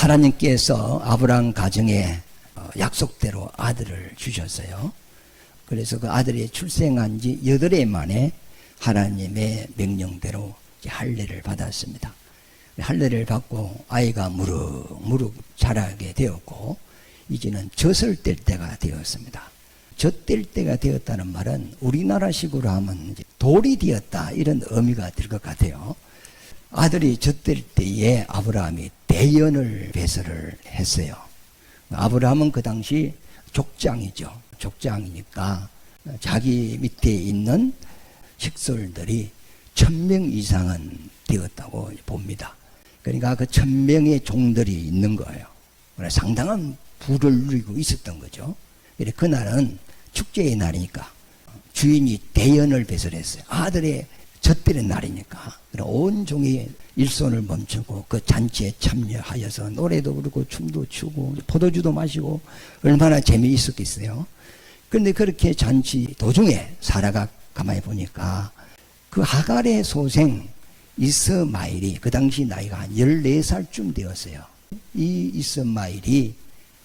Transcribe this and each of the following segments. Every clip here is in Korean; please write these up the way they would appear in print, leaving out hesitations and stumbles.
하나님께서 아브라함 가정에 약속대로 아들을 주셨어요. 그래서 그 아들이 출생한 지 8해 만에 하나님의 명령대로 할례를 받았습니다. 할례를 받고 아이가 무르무르 자라게 되었고, 이제는 젖을 뗄 때가 되었습니다. 젖 뗄 때가 되었다는 말은 우리나라식으로 하면 이제 돌이 되었다, 이런 의미가 될 것 같아요. 아들이 젖 뗄 때에 아브라함이 대연을 배설을 했어요. 아브라함은 그 당시 족장이죠. 족장이니까 자기 밑에 있는 식솔들이 1000명 이상은 되었다고 봅니다. 그러니까 그 1000명의 종들이 있는 거예요. 상당한 부를 누리고 있었던 거죠. 그날은 축제의 날이니까 주인이 대연을 배설했어요. 아들의 젖대는 날이니까. 온 종이 일손을 멈추고 그 잔치에 참여하여서 노래도 부르고 춤도 추고 포도주도 마시고 얼마나 재미있었겠어요. 그런데 그렇게 잔치 도중에 사라가 가만히 보니까 그 하갈의 소생 이스마엘이 그 당시 나이가 한 14살쯤 되었어요. 이 이스마엘이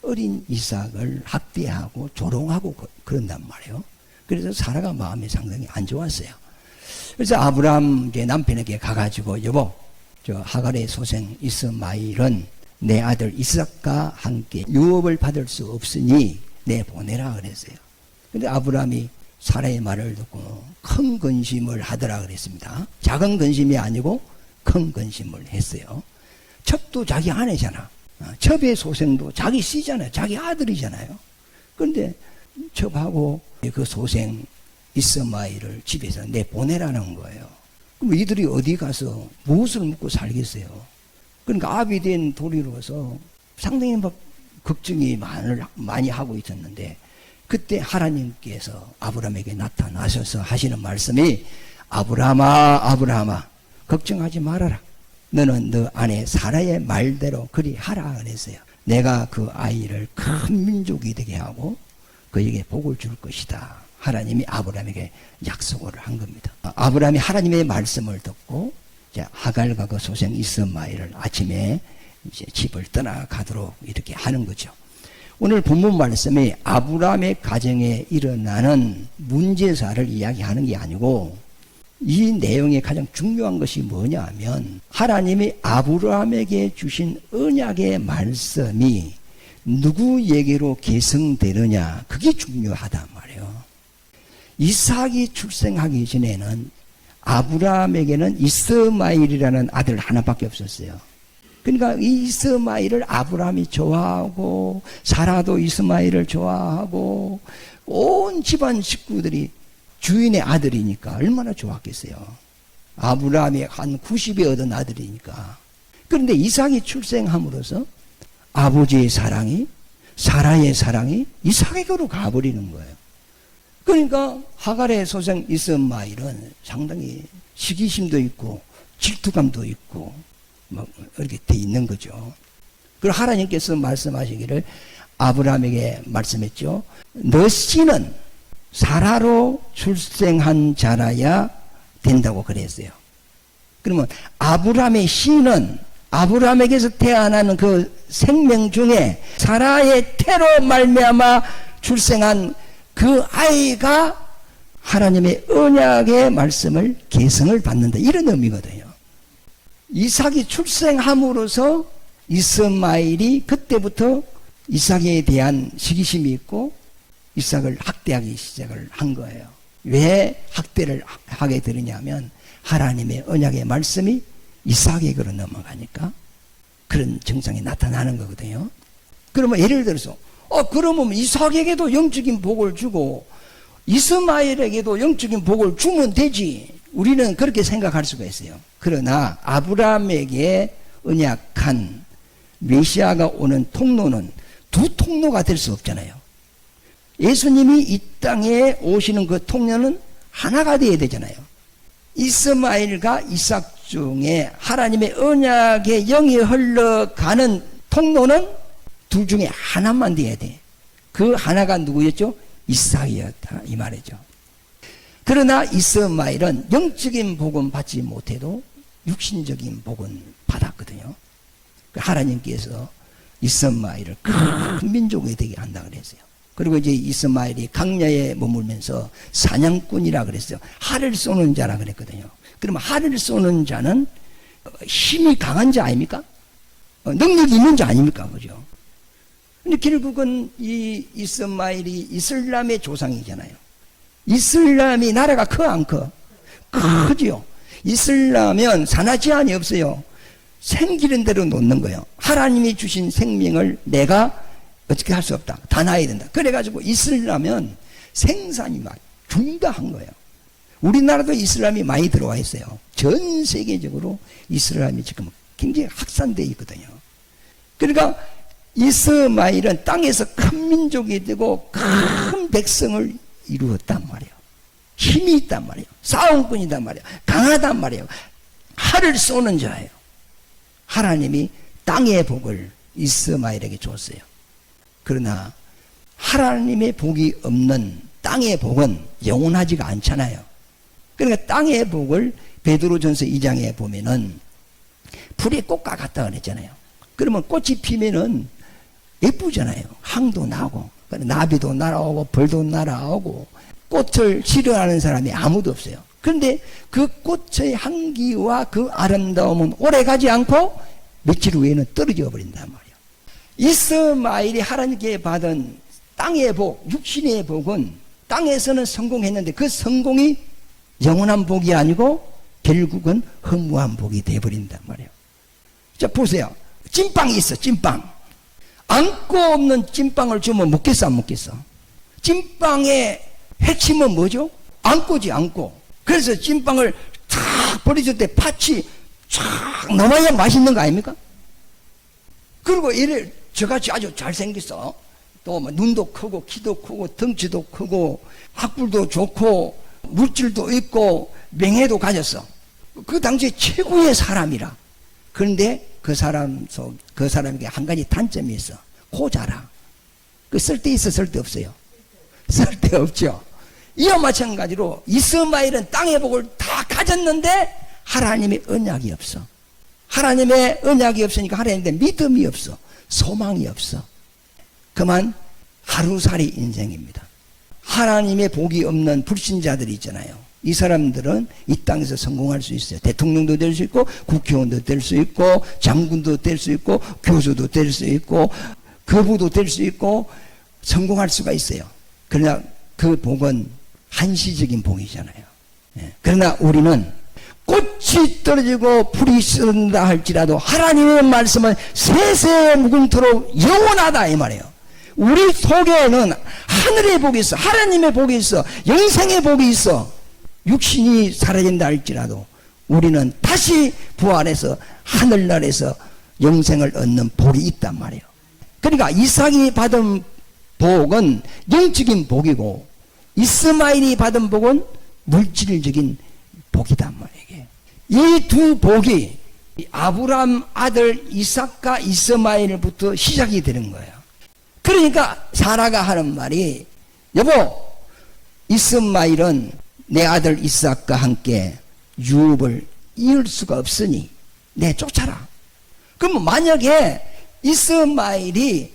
어린 이삭을 학대하고 조롱하고 그런단 말이에요. 그래서 사라가 마음이 상당히 안 좋았어요. 그래서 아브라함 남편에게 가가지고, 여보, 저 하갈의 소생 이스마엘은 내 아들 이삭과 함께 유업을 받을 수 없으니 내 보내라 그랬어요. 근데 아브라함이 사라의 말을 듣고 큰 근심을 하더라 그랬습니다. 작은 근심이 아니고 큰 근심을 했어요. 첩도 자기 아내잖아. 첩의 소생도 자기 씨잖아요. 자기 아들이잖아요. 그런데 첩하고 그 소생 이스마엘을 집에서 내보내라는 거예요. 그럼 이들이 어디 가서 무엇을 먹고 살겠어요? 그러니까 아비 된 도리로서 상당히 막 걱정이 많이 하고 있었는데, 그때 하나님께서 아브라함에게 나타나셔서 하시는 말씀이, 아브라함아 걱정하지 말아라. 너는 너 아내 사라의 말대로 그리 하라 그랬어요. 내가 그 아이를 큰 민족이 되게 하고 그에게 복을 줄 것이다. 하나님이 아브라함에게 약속을 한 겁니다. 아브라함이 하나님의 말씀을 듣고 이제 하갈과 그 소생 이스마엘을 아침에 이제 집을 떠나가도록 이렇게 하는 거죠. 오늘 본문 말씀이 아브라함의 가정에 일어나는 문제사를 이야기하는 게 아니고, 이 내용의 가장 중요한 것이 뭐냐 하면, 하나님이 아브라함에게 주신 언약의 말씀이 누구에게로 계승되느냐, 그게 중요하단 말이에요. 이삭이 출생하기 전에는 아브라함에게는 이스마엘이라는 아들 하나밖에 없었어요. 그러니까 이 이스마엘을 아브라함이 좋아하고, 사라도 이스마엘을 좋아하고, 온 집안 식구들이 주인의 아들이니까 얼마나 좋았겠어요. 아브라함이 한 90에 얻은 아들이니까. 그런데 이삭이 출생함으로써 아버지의 사랑이, 사라의 사랑이 이삭에게로 가버리는 거예요. 그러니까 하갈의 소생 이스마엘은 상당히 시기심도 있고 질투감도 있고 뭐 이렇게 돼 있는 거죠. 그리고 하나님께서 말씀하시기를 아브라함에게 말씀했죠. 너 씨는 사라로 출생한 자라야 된다고 그랬어요. 그러면 아브라함의 씨는 아브라함에게서 태어나는 그 생명 중에 사라의 태로 말미암아 출생한 그 아이가 하나님의 언약의 말씀을 계승을 받는다, 이런 의미거든요. 이삭이 출생함으로써 이스마엘이 그때부터 이삭에 대한 시기심이 있고 이삭을 학대하기 시작을 한 거예요. 왜 학대를 하게 되느냐면 하나님의 언약의 말씀이 이삭에게로 넘어가니까 그런 증상이 나타나는 거거든요. 그러면 예를 들어서 그러면 이삭에게도 영적인 복을 주고 이스마엘에게도 영적인 복을 주면 되지, 우리는 그렇게 생각할 수가 있어요. 그러나 아브라함에게 언약한 메시아가 오는 통로는 두 통로가 될 수 없잖아요. 예수님이 이 땅에 오시는 그 통로는 하나가 되어야 되잖아요. 이스마엘과 이삭 중에 하나님의 언약의 영이 흘러가는 통로는 둘 중에 하나만 되어야 돼. 그 하나가 누구였죠? 이삭이었다, 이 말이죠. 그러나 이스마엘은 영적인 복은 받지 못해도 육신적인 복은 받았거든요. 하나님께서 이스마엘을 큰 민족이 되게 한다 그랬어요. 그리고 이제 이스마엘이 강야에 머물면서 사냥꾼이라 그랬어요. 활을 쏘는 자라 그랬거든요. 그러면 활을 쏘는 자는 힘이 강한 자 아닙니까? 능력이 있는 자 아닙니까? 그죠? 근데 결국은 이 이스마엘이 이슬람의 조상이잖아요. 이슬람이 나라가 커 안 커? 크죠. 이슬람은 산하 제한이 없어요. 생기는 대로 놓는 거예요. 하나님이 주신 생명을 내가 어떻게 할 수 없다. 다 놔야 된다. 그래가지고 이슬람은 생산이 막 중다한 거예요. 우리나라도 이슬람이 많이 들어와 있어요. 전 세계적으로 이슬람이 지금 굉장히 확산되어 있거든요. 그러니까 이스마엘은 땅에서 큰 민족이 되고 큰 백성을 이루었단 말이에요. 힘이 있단 말이에요. 싸움꾼이단 말이에요. 강하단 말이에요. 활을 쏘는 자예요. 하나님이 땅의 복을 이스마엘에게 줬어요. 그러나 하나님의 복이 없는 땅의 복은 영원하지가 않잖아요. 그러니까 땅의 복을 베드로전서 2장에 보면은 풀에 꽃과 같다 그랬잖아요. 그러면 꽃이 피면은 예쁘잖아요. 향도 나고 나비도 날아오고 벌도 날아오고 꽃을 싫어하는 사람이 아무도 없어요. 그런데 그 꽃의 향기와 그 아름다움은 오래가지 않고 며칠 후에는 떨어져 버린단 말이에요. 이스마엘이 하나님께 받은 땅의 복, 육신의 복은 땅에서는 성공했는데 그 성공이 영원한 복이 아니고 결국은 허무한 복이 돼버린단 말이에요. 자, 보세요. 찐빵이 있어, 찐빵. 안고 없는 찐빵을 주면 먹겠어, 안 먹겠어? 찐빵의 핵심은 뭐죠? 안고지, 안고. 그래서 찐빵을 탁 버려줄 때 팥이 쫙 넘어야 맛있는 거 아닙니까? 그리고 이래 저같이 아주 잘생겼어. 또 눈도 크고 키도 크고 덩치도 크고 학불도 좋고 물질도 있고 명예도 가졌어. 그 당시에 최고의 사람이라. 그런데 그 사람에게 한 가지 단점이 있어. 고자라. 그 쓸데 있어, 쓸데 없어요? 쓸데 없죠. 이와 마찬가지로 이스마엘은 땅의 복을 다 가졌는데 하나님의 언약이 없어. 하나님의 언약이 없으니까 하나님께 믿음이 없어. 소망이 없어. 그만 하루살이 인생입니다. 하나님의 복이 없는 불신자들이 있잖아요. 이 사람들은 이 땅에서 성공할 수 있어요. 대통령도 될 수 있고 국회의원도 될 수 있고 장군도 될 수 있고 교수도 될 수 있고 거부도 될 수 있고 성공할 수가 있어요. 그러나 그 복은 한시적인 복이잖아요. 그러나 우리는 꽃이 떨어지고 풀이 쏟는다 할지라도 하나님의 말씀은 세세 무궁토록 영원하다 이 말이에요. 우리 속에는 하늘의 복이 있어. 하나님의 복이 있어. 영생의 복이 있어. 육신이 사라진다 할지라도 우리는 다시 부활해서 하늘나라에서 영생을 얻는 복이 있단 말이에요. 그러니까 이삭이 받은 복은 영적인 복이고 이스마엘이 받은 복은 물질적인 복이단 말이에요. 이 두 복이 아브람 아들 이삭과 이스마엘부터 시작이 되는 거예요. 그러니까 사라가 하는 말이 여보 이스마엘은 내 아들 이삭과 함께 유업을 이을 수가 없으니 내 쫓아라. 그럼 만약에 이스마엘이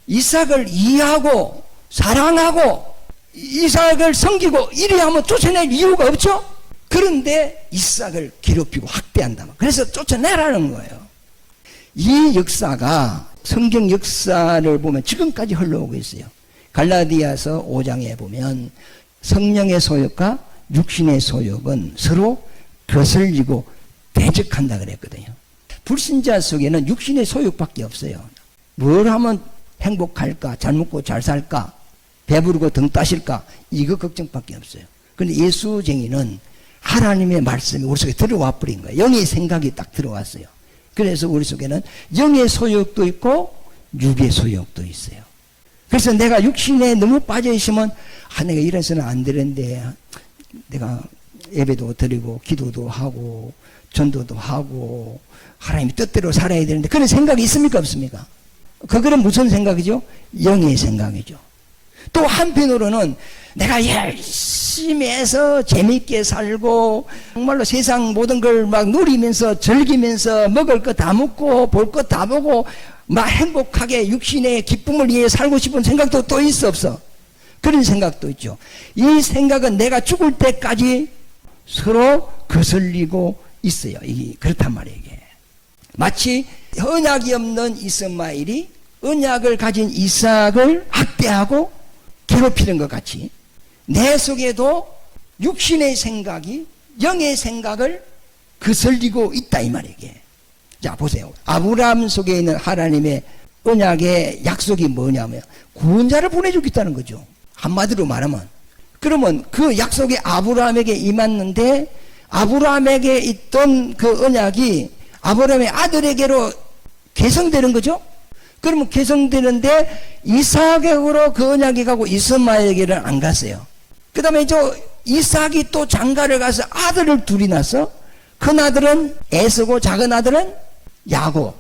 이삭을 이해하고 사랑하고 이삭을 섬기고 이래 하면 쫓아낼 이유가 없죠. 그런데 이삭을 괴롭히고 학대한다. 그래서 쫓아내라는 거예요. 이 역사가 성경 역사를 보면 지금까지 흘러오고 있어요. 갈라디아서 5장에 보면 성령의 소욕과 육신의 소욕은 서로 거슬리고 대적한다 그랬거든요. 불신자 속에는 육신의 소욕밖에 없어요. 뭘 하면 행복할까? 잘 먹고 잘 살까? 배부르고 등 따실까? 이거 걱정밖에 없어요. 그런데 예수쟁이는 하나님의 말씀이 우리 속에 들어와 버린 거예요. 영의 생각이 딱 들어왔어요. 그래서 우리 속에는 영의 소욕도 있고 육의 소욕도 있어요. 그래서 내가 육신에 너무 빠져 있으면 내가 이래서는 안 되는데 내가 예배도 드리고 기도도 하고 전도도 하고 하나님의 뜻대로 살아야 되는데 그런 생각이 있습니까 없습니까? 그거는 무슨 생각이죠? 영의 생각이죠. 또 한편으로는 내가 열심히 해서 재밌게 살고 정말로 세상 모든 걸 막 누리면서 즐기면서 먹을 거 다 먹고 볼 거 다 보고 막 행복하게 육신의 기쁨을 위해 살고 싶은 생각도 또 있어 없어? 그런 생각도 있죠. 이 생각은 내가 죽을 때까지 서로 거슬리고 있어요. 이게 그렇단 말이에요. 이게. 마치 언약이 없는 이스마엘이 언약을 가진 이삭을 학대하고 괴롭히는 것 같이 내 속에도 육신의 생각이 영의 생각을 거슬리고 있다 이 말이에요. 자 보세요. 아브라함 속에 있는 하나님의 언약의 약속이 뭐냐면 구원자를 보내주겠다는 거죠. 한마디로 말하면. 그러면 그 약속이 아브라함에게 임했는데 아브라함에게 있던 그 언약이 아브라함의 아들에게로 개성되는 거죠. 그러면 개성되는데 이삭에게로 그 언약이 가고 이스마엘에게는 안 갔어요. 그 다음에 이삭이 또 장가를 가서 아들을 둘이 낳았어. 큰 아들은 에서고 작은 아들은 야곱.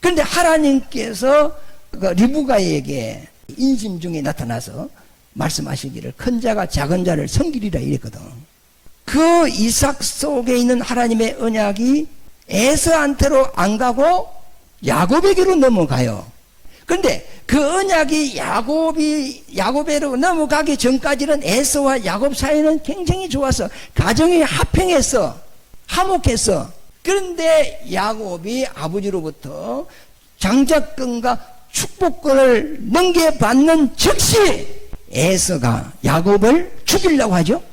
그런데 하나님께서 리브가에게 인심 중에 나타나서 말씀하시기를 큰 자가 작은 자를 섬기리라 이랬거든. 그 이삭 속에 있는 하나님의 언약이 에서한테로 안 가고 야곱에게로 넘어가요. 그런데 그 언약이 야곱에로 넘어가기 전까지는 에서와 야곱 사이는 굉장히 좋았어. 가정이 화평했어. 화목했어. 그런데 야곱이 아버지로부터 장자권과 축복권을 넘겨받는 즉시 에서가 야곱을 죽이려고 하죠.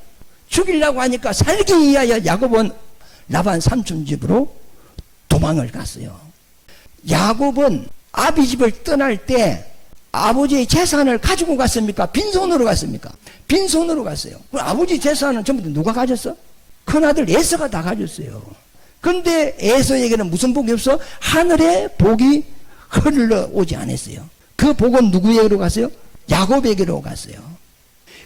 죽이려고 하니까 살기 위하여 야곱은 라반 삼촌 집으로 도망을 갔어요. 야곱은 아비 집을 떠날 때 아버지의 재산을 가지고 갔습니까? 빈손으로 갔습니까? 빈손으로 갔어요. 그럼 아버지 재산은 전부 누가 가졌어? 큰아들 에서가 다 가졌어요. 그런데 에서에게는 무슨 복이 없어? 하늘의 복이 흘러오지 않았어요. 그 복은 누구에게로 갔어요? 야곱에게로 갔어요.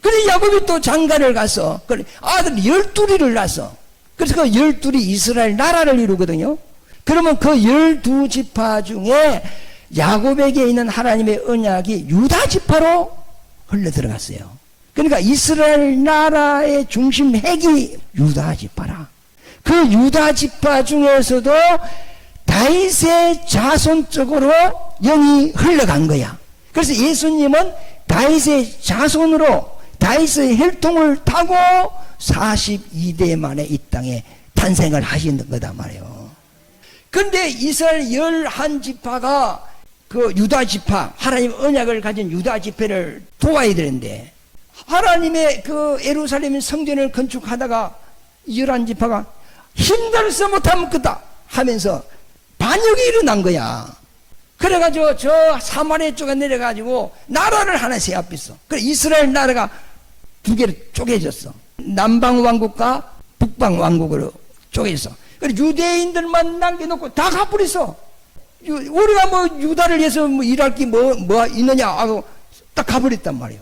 그래서 야곱이 또 장가를 가서 아들 12을 낳았어. 그래서 그 12이 이스라엘 나라를 이루거든요. 그러면 그 12지파 중에 야곱에게 있는 하나님의 언약이 유다 지파로 흘러 들어갔어요. 그러니까 이스라엘 나라의 중심 핵이 유다 지파라. 그 유다 지파 중에서도 다윗의 자손 쪽으로 영이 흘러간 거야. 그래서 예수님은 다윗의 자손으로 다윗의 혈통을 타고 42대 만에 이 땅에 탄생을 하신 거다 말이에요. 그런데 이스라엘 11지파가 그 유다 지파, 하나님 언약을 가진 유다 지파를 도와야 되는데 하나님의 그 예루살렘 성전을 건축하다가 11지파가 힘들어서 못하면 끄다 하면서 반역이 일어난 거야. 그래가지고 저 사마리아 쪽에 내려가지고 나라를 하나 세웠어. 그래 이스라엘 나라가 두 개로 쪼개졌어. 남방 왕국과 북방 왕국으로 쪼개졌어. 그래 유대인들만 남겨놓고 다 가버렸어. 우리가 뭐 유다를 위해서 뭐 일할 게 뭐 있느냐 하고 딱 가버렸단 말이에요.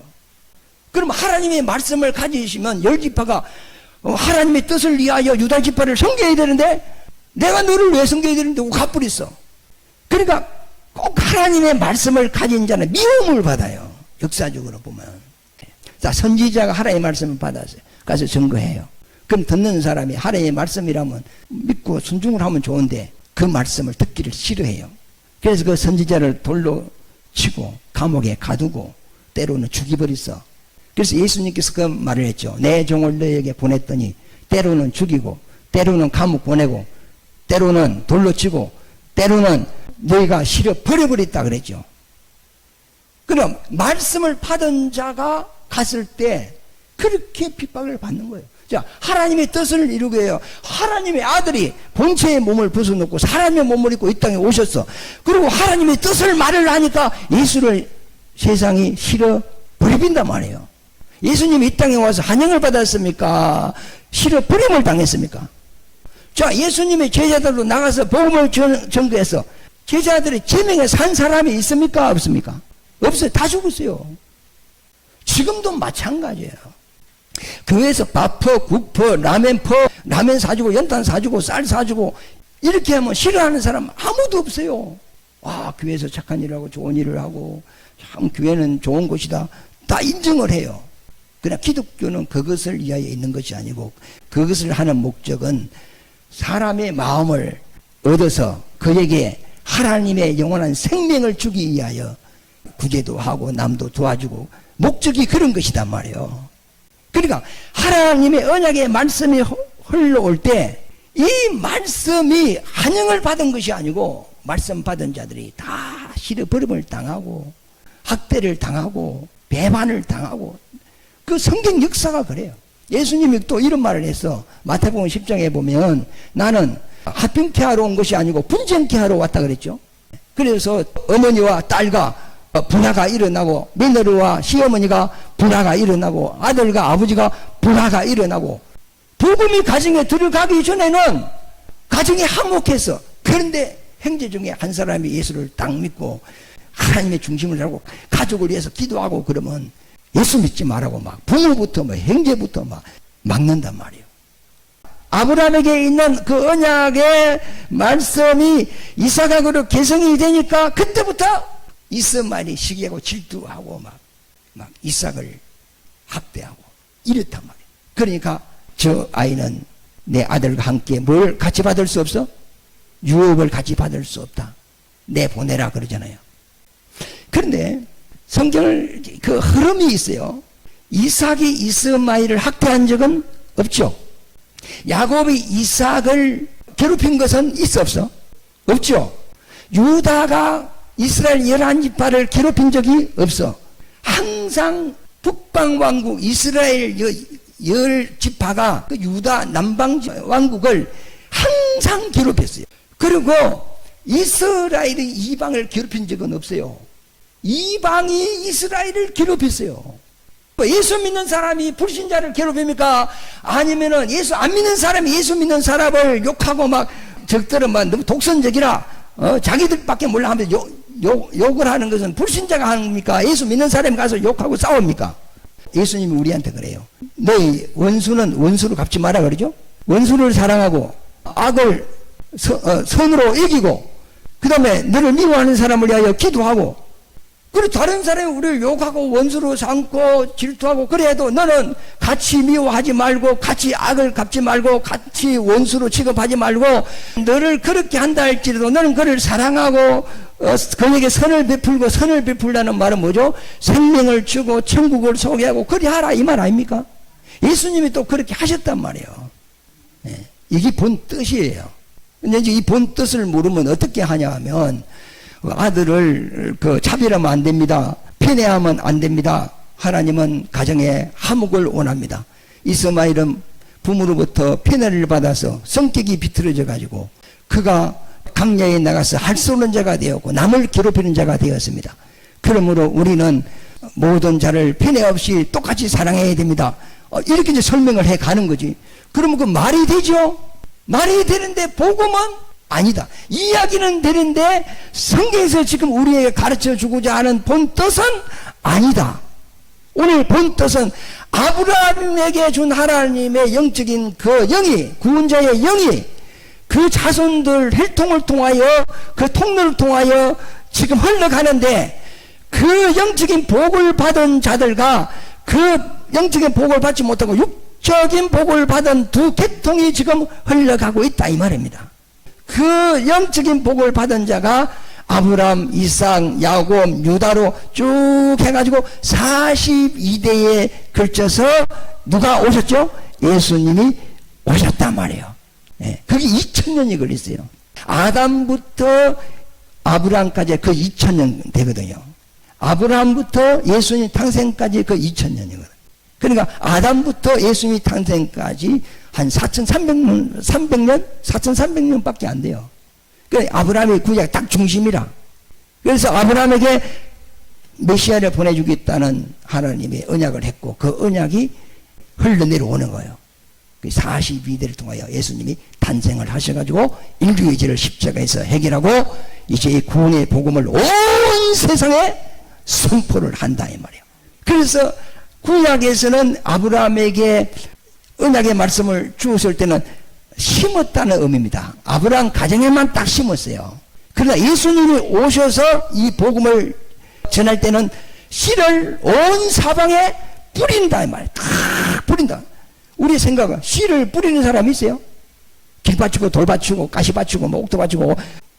그럼 하나님의 말씀을 가지시면 10지파가 하나님의 뜻을 위하여 유다 지파를 섬겨야 되는데 내가 너를 왜 섬겨야 되는데 가버렸어. 그러니까 꼭 하나님의 말씀을 가진 자는 미움을 받아요. 역사적으로 보면. 자, 선지자가 하나님의 말씀을 받았어요. 가서 증거해요. 그럼 듣는 사람이 하나님의 말씀이라면 믿고 순종을 하면 좋은데 그 말씀을 듣기를 싫어해요. 그래서 그 선지자를 돌로 치고 감옥에 가두고 때로는 죽여버렸어. 그래서 예수님께서 그 말을 했죠. 내 종을 너에게 보냈더니 때로는 죽이고 때로는 감옥 보내고 때로는 돌로 치고 때로는 너희가 실어 버려버렸다 그랬죠. 그럼 말씀을 받은 자가 갔을 때 그렇게 핍박을 받는 거예요. 자, 하나님의 뜻을 이루게 해요. 하나님의 아들이 본체의 몸을 벗어놓고 사람의 몸을 입고 이 땅에 오셨어. 그리고 하나님의 뜻을 말을 하니까 예수를 세상이 실어 버린단 말이에요. 예수님이 이 땅에 와서 환영을 받았습니까? 실어 버림을 당했습니까? 자, 예수님의 제자들로 나가서 복음을 전도해서 제자들이 제명에 산 사람이 있습니까? 없습니까? 없어요. 다 죽었어요. 지금도 마찬가지예요. 교회에서 밥 퍼, 국 퍼, 라면 퍼, 라면 사주고 연탄 사주고 쌀 사주고 이렇게 하면 싫어하는 사람 아무도 없어요. 와, 교회에서 착한 일을 하고 좋은 일을 하고 참 교회는 좋은 곳이다. 다 인정을 해요. 그러나 기독교는 그것을 위하여 있는 것이 아니고 그것을 하는 목적은 사람의 마음을 얻어서 그에게 하나님의 영원한 생명을 주기 위하여 구제도 하고 남도 도와주고 목적이 그런 것이단 말이에요. 그러니까 하나님의 언약의 말씀이 흘러올 때 이 말씀이 환영을 받은 것이 아니고 말씀 받은 자들이 다 실어버림을 당하고 학대를 당하고 배반을 당하고 그 성경 역사가 그래요. 예수님이 또 이런 말을 했어. 마태복음 10장에 보면 나는 화평케 하러 온 것이 아니고 분쟁케 하러 왔다 그랬죠. 그래서 어머니와 딸과 불화가 일어나고 며느리와 시어머니가 불화가 일어나고 아들과 아버지가 불화가 일어나고 복음이 가정에 들어가기 전에는 가정이 화목했어. 그런데 형제 중에 한 사람이 예수를 딱 믿고 하나님의 중심을 잡고 가족을 위해서 기도하고 그러면 예수 믿지 말라고 막 부모부터 뭐 형제부터 막 막는단 말이에요. 아브라함에게 있는 그 언약의 말씀이 이삭으로 개성이 되니까 그때부터 이스마엘이 시기하고 질투하고 막 이삭을 학대하고 이랬단 말이에요. 그러니까 저 아이는 내 아들과 함께 뭘 같이 받을 수 없어? 유업을 같이 받을 수 없다. 내보내라 그러잖아요. 그런데 성경을 그 흐름이 있어요. 이삭이 이스마엘을 학대한 적은 없죠. 야곱이 이삭을 괴롭힌 것은 있어 없어? 없죠. 유다가 이스라엘 11지파를 괴롭힌 적이 없어. 항상 북방왕국 이스라엘 10지파가 그 유다 남방왕국을 항상 괴롭혔어요. 그리고 이스라엘이 이방을 괴롭힌 적은 없어요. 이방이 이스라엘을 괴롭혔어요. 예수 믿는 사람이 불신자를 괴롭힙니까? 아니면은 예수 안 믿는 사람이 예수 믿는 사람을 욕하고 막 적들은 막 너무 독선적이라 자기들밖에 몰라 하면서 욕을 하는 것은 불신자가 합니까? 예수 믿는 사람이 가서 욕하고 싸웁니까? 예수님이 우리한테 그래요. 너희 원수는 원수로 갚지 마라 그러죠? 원수를 사랑하고 악을 선으로 이기고 그 다음에 너를 미워하는 사람을 위하여 기도하고 그리고 다른 사람이 우리를 욕하고 원수로 삼고 질투하고 그래도 너는 같이 미워하지 말고 같이 악을 갚지 말고 같이 원수로 취급하지 말고 너를 그렇게 한다 할지라도 너는 그를 사랑하고 그에게 선을 베풀고 선을 베풀라는 말은 뭐죠? 생명을 주고 천국을 소개하고 그리 하라 이 말 아닙니까? 예수님이 또 그렇게 하셨단 말이에요. 네. 이게 본 뜻이에요. 근데 이제 이 본 뜻을 모르면 어떻게 하냐 하면 아들을 차별하면 안 됩니다. 편애하면 안 됩니다. 하나님은 가정에 화목을 원합니다. 이스마엘은 부모로부터 편애를 받아서 성격이 비틀어져 가지고 그가 강야에 나가서 할 수 없는 자가 되었고 남을 괴롭히는 자가 되었습니다. 그러므로 우리는 모든 자를 편애 없이 똑같이 사랑해야 됩니다. 이렇게 이제 설명을 해 가는 거지. 그러면 그 말이 되죠? 말이 되는데 복음은 아니다. 이야기는 되는데 성경에서 지금 우리에게 가르쳐 주고자 하는 본 뜻은 아니다. 오늘 본 뜻은 아브라함에게 준 하나님의 영적인 그 영이, 구원자의 영이 그 자손들 혈통을 통하여 그 통로를 통하여 지금 흘러가는데 그 영적인 복을 받은 자들과 그 영적인 복을 받지 못하고 육적인 복을 받은 두 계통이 지금 흘러가고 있다 이 말입니다. 그 영적인 복을 받은 자가 아브라함, 이삭, 야곱, 유다로 쭉 해가지고 42대에 걸쳐서 누가 오셨죠? 예수님이 오셨단 말이에요. 네, 그게 2000년이 걸렸어요. 아담부터 아브라함까지 그 2000년 되거든요. 아브라함부터 예수님 탄생까지 그 2000년이거든요. 그러니까 아담부터 예수님 탄생까지 한 4,300년? 4,300년밖에 안 돼요. 그러니까 아브라함의 구약 딱 중심이라. 그래서 아브라함에게 메시아를 보내주겠다는 하나님의 언약을 했고 그 언약이 흘러내려오는 거예요. 42대를 통하여 예수님이 탄생을 하셔가지고 인류의 죄를 십자가에서 해결하고 이제 이 구원의 복음을 온 세상에 선포를 한다 이 말이에요. 그래서 구약에서는 아브라함에게 언약의 말씀을 주었을 때는 심었다는 의미입니다. 아브라함 가정에만 딱 심었어요. 그러나 예수님이 오셔서 이 복음을 전할 때는 씨를 온 사방에 뿌린다 이 말이에요. 다 뿌린다. 우리 생각은 씨를 뿌리는 사람이 있어요? 길 받치고 돌 받치고 가시 받치고 뭐 옥토 받치고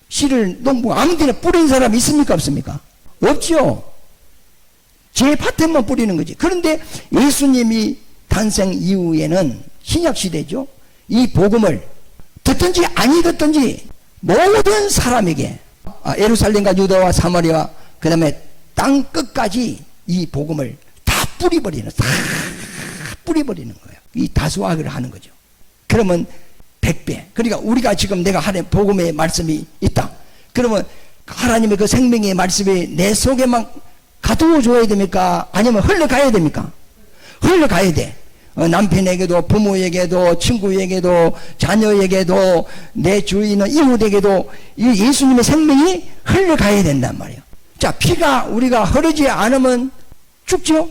씨를 농부 아무 데나 뿌린 사람 있습니까? 없습니까? 없죠. 제 밭에만 뿌리는 거지. 그런데 예수님이 탄생 이후에는 신약시대죠. 이 복음을 듣든지 아니 듣든지 모든 사람에게 예루살렘과 유다와 사마리아 그 다음에 땅 끝까지 이 복음을 다 뿌리버리는 거예요. 이 다수화를 하는 거죠. 그러면 100배. 그러니까 우리가 지금 내가 하는 복음의 말씀이 있다. 그러면 하나님의 그 생명의 말씀이 내 속에만 가두어 줘야 됩니까? 아니면 흘러가야 됩니까? 흘러가야 돼. 남편에게도 부모에게도 친구에게도 자녀에게도 내 주위 있는 이웃에게도 이 예수님의 생명이 흘러가야 된단 말이에요. 자, 피가 우리가 흐르지 않으면 죽죠.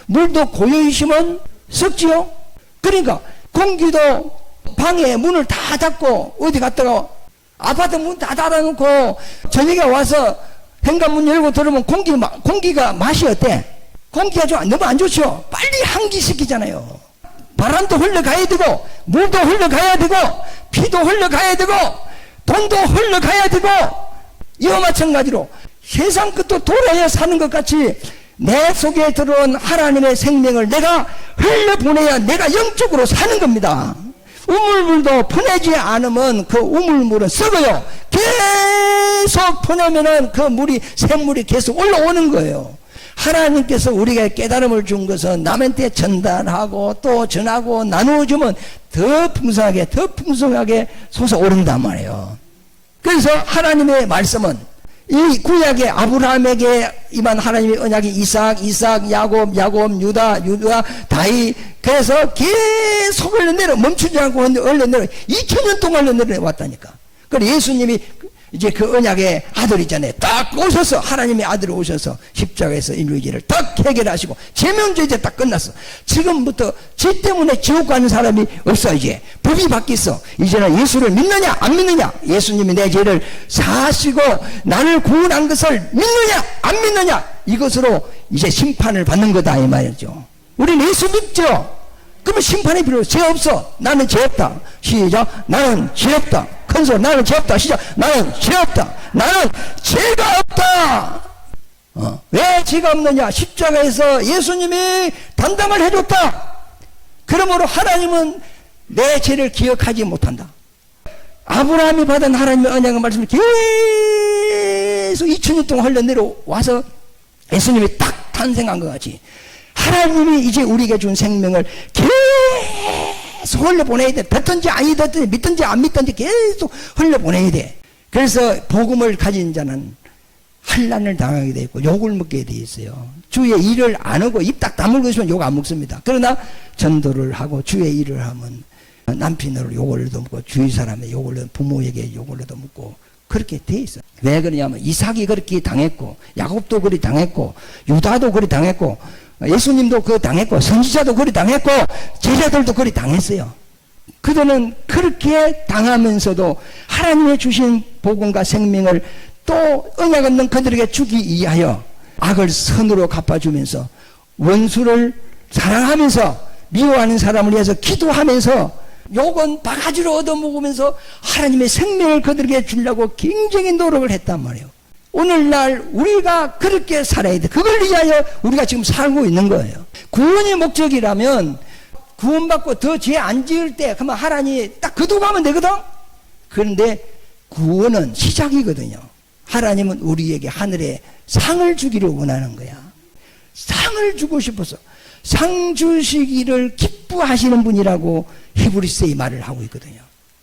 물도 고요 있으면 썩지요. 그러니까 공기도 방에 문을 다 닫고 어디 갔다가 아파트 문 다 닫아놓고 저녁에 와서 현관문 열고 들어오면 공기가 맛이 어때? 공기가 너무 안 좋죠. 빨리 환기시키잖아요. 바람도 흘러가야 되고 물도 흘러가야 되고 피도 흘러가야 되고 돈도 흘러가야 되고 이와 마찬가지로 세상 끝도 돌아야 사는 것 같이 내 속에 들어온 하나님의 생명을 내가 흘려보내야 내가 영적으로 사는 겁니다. 우물물도 퍼내지 않으면 그 우물물은 썩어요. 계속 퍼내면은 그 샘물이 계속 올라오는 거예요. 하나님께서 우리에게 깨달음을 준 것은 남한테 전달하고 또 전하고 나누어주면 더 풍성하게 솟아오른단 말이에요. 그래서 하나님의 말씀은 이 구약의 아브라함에게 임한 하나님의 언약이 이삭, 야곱, 유다, 다윗. 그래서 계속 흘러내려 멈추지 않고 흘러내려 2000년 동안 흘러내려왔다니까. 그래서 예수님이 이제 그 언약의 아들이잖아요. 딱 오셔서 하나님의 아들이 오셔서 십자가에서 인류의 죄를 딱 해결하시고 제명죄 이제 딱 끝났어. 지금부터 죄 때문에 지옥 가는 사람이 없어. 이제 법이 바뀌었어. 이제는 예수를 믿느냐 안 믿느냐, 예수님이 내 죄를 사시고 나를 구원한 것을 믿느냐 안 믿느냐, 이것으로 이제 심판을 받는 거다 이 말이죠. 우리는 예수 믿죠. 그러면 심판이 필요 없어. 죄 없어. 나는 죄 없다. 시작. 나는 죄 없다. 큰소리. 나는 죄 없다. 시작. 나는 죄 없다. 나는 죄가 없다. 왜 죄가 없느냐? 십자가에서 예수님이 담당을 해줬다. 그러므로 하나님은 내 죄를 기억하지 못한다. 아브라함이 받은 하나님의 언약의 말씀을 계속 2000년 동안 흘러내려와서 예수님이 딱 탄생한 것 같이 하나님이 이제 우리에게 준 생명을 계속 흘려보내야 돼. 듣든지 아니 듣든지 믿든지 안 믿든지 계속 흘려보내야 돼. 그래서 복음을 가진 자는 환난을 당하게 돼 있고 욕을 먹게 돼 있어요. 주의 일을 안 하고 입 딱 다물고 있으면 욕 안 먹습니다. 그러나 전도를 하고 주의 일을 하면 남편으로 욕을 얻어먹고 주위 사람의 욕을 얻어 부모에게 욕을 얻어먹고 그렇게 돼 있어요. 왜 그러냐면 이삭이 그렇게 당했고 야곱도 그리 당했고 유다도 그리 당했고 예수님도 그거 당했고 선지자도 그리 당했고 제자들도 그리 당했어요. 그들은 그렇게 당하면서도 하나님의 주신 복음과 생명을 또 언약 없는 그들에게 주기 위하여 악을 선으로 갚아주면서 원수를 사랑하면서 미워하는 사람을 위해서 기도하면서 욕은 바가지로 얻어먹으면서 하나님의 생명을 그들에게 주려고 굉장히 노력을 했단 말이에요. 오늘날 우리가 그렇게 살아야 돼. 그걸 위하여 우리가 지금 살고 있는 거예요. 구원의 목적이라면 구원받고 더 죄 안 지을 때 그러면 하나님이 딱 거두가면 되거든. 그런데 구원은 시작이거든요. 하나님은 우리에게 하늘에 상을 주기를 원하는 거야. 상을 주고 싶어서 상 주시기를 기뻐하시는 분이라고 히브리서의 말을 하고 있거든요.